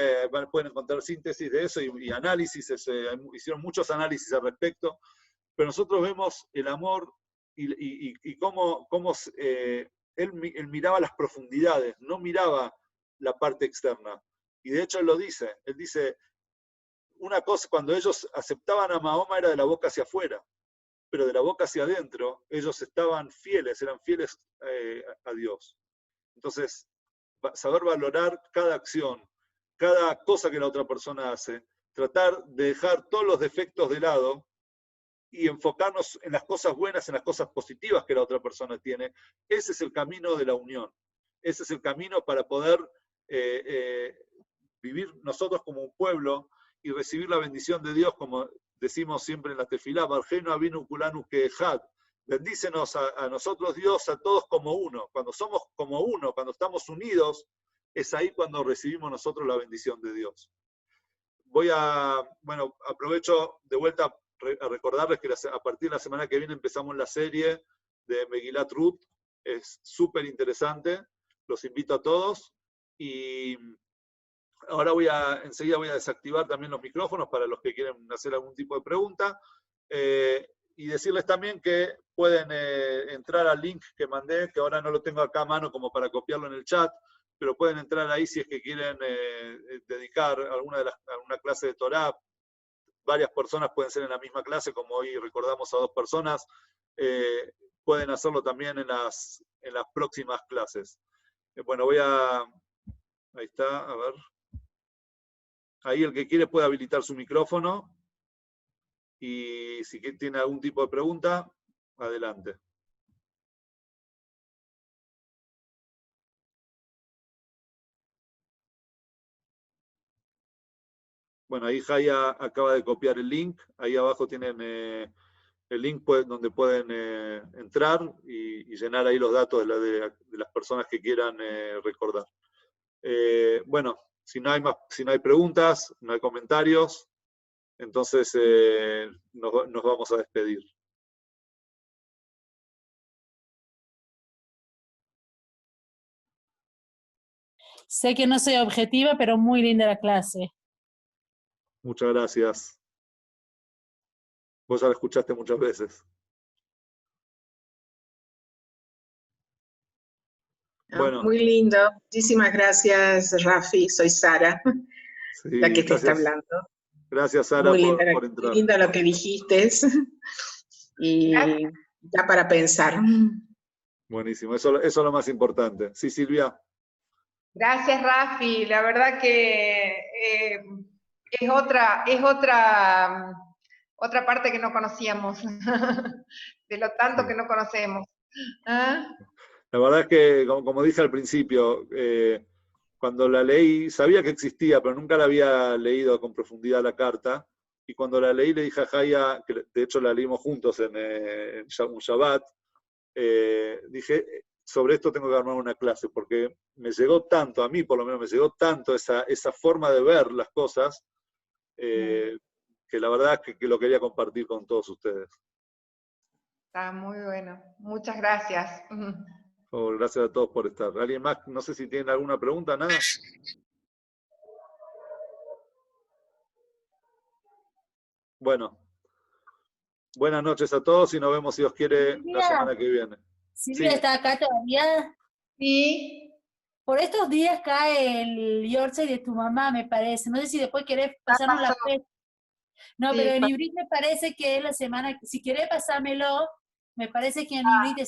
pueden encontrar síntesis de eso y análisis, hicieron muchos análisis al respecto, pero nosotros vemos el amor y cómo él miraba las profundidades, no miraba la parte externa. Y de hecho él dice, una cosa, cuando ellos aceptaban a Mahoma era de la boca hacia afuera, pero de la boca hacia adentro ellos eran fieles a Dios. Entonces, saber valorar cada acción, cada cosa que la otra persona hace, tratar de dejar todos los defectos de lado y enfocarnos en las cosas buenas, en las cosas positivas que la otra persona tiene. Ese es el camino de la unión. Ese es el camino para poder vivir nosotros como un pueblo y recibir la bendición de Dios, como decimos siempre en la tefilá, Barjeno Avinu Kulanu Keehad. Bendícenos a nosotros, Dios, a todos como uno. Cuando somos como uno, cuando estamos unidos, es ahí cuando recibimos nosotros la bendición de Dios. Aprovecho de vuelta a recordarles que a partir de la semana que viene empezamos la serie de Megilat Ruth. Es súper interesante. Los invito a todos. Y ahora enseguida voy a desactivar también los micrófonos para los que quieren hacer algún tipo de pregunta. Y decirles también que pueden entrar al link que mandé, que ahora no lo tengo acá a mano como para copiarlo en el chat, pero pueden entrar ahí si es que quieren dedicar alguna clase de Torá. Varias personas pueden ser en la misma clase, como hoy recordamos a 2 personas. Pueden hacerlo también en las próximas clases. Ahí está, a ver. Ahí el que quiere puede habilitar su micrófono. Y si tiene algún tipo de pregunta, adelante. Bueno, ahí Jaya acaba de copiar el link. Ahí abajo tienen el link donde pueden entrar y llenar ahí los datos de las personas que quieran recordar. Bueno, si no hay preguntas, no hay comentarios, entonces nos vamos a despedir. Sé que no soy objetiva, pero muy linda la clase. Muchas gracias. Vos ya la escuchaste muchas veces. Bueno. Muy lindo. Muchísimas gracias, Rafi. Soy Sara, Sí, la que te está hablando. Gracias, Sara, por entrar. Muy lindo lo que dijiste. Y ya para pensar. Buenísimo, eso es lo más importante. Sí, Silvia. Gracias, Rafi. La verdad que es otra parte que no conocíamos, de lo tanto que no conocemos. ¿Ah? La verdad es que, como dije al principio, cuando la leí, sabía que existía, pero nunca la había leído con profundidad la carta. Y cuando la leí, le dije a Jaya, que de hecho la leímos juntos en un Shabbat, dije, sobre esto tengo que armar una clase, porque me llegó tanto, a mí por lo menos me llegó tanto esa forma de ver las cosas, que la verdad es que lo quería compartir con todos ustedes. Está muy bueno. Muchas gracias. Gracias a todos por estar. ¿Alguien más? No sé si tienen alguna pregunta, ¿nada? Bueno. Buenas noches a todos y nos vemos, si Dios quiere, la semana que viene. Silvia, Sí. ¿está acá todavía? Sí, Por estos días cae el Yorkshire de tu mamá, me parece. No sé si después querés ya pasarnos la pasó. fecha. No, Sí, pero en Ibrit me parece que es la semana, si querés pasármelo, me parece que en Ibrit,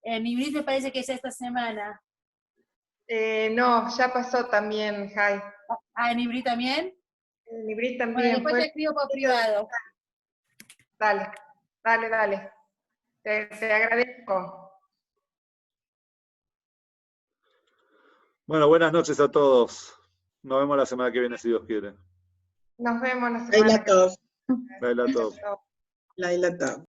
en Ibrit me parece que es esta semana. no, ya pasó también, Jai. Ah, en Ibrit también. En Ibrit Bueno, también después fue. te escribo por privado. Dale, dale, dale. Te agradezco. Bueno, buenas noches a todos. Nos vemos la semana que viene, si Dios quiere. Nos vemos la semana Laila que viene. Tov. Laila Tov. Laila Tov.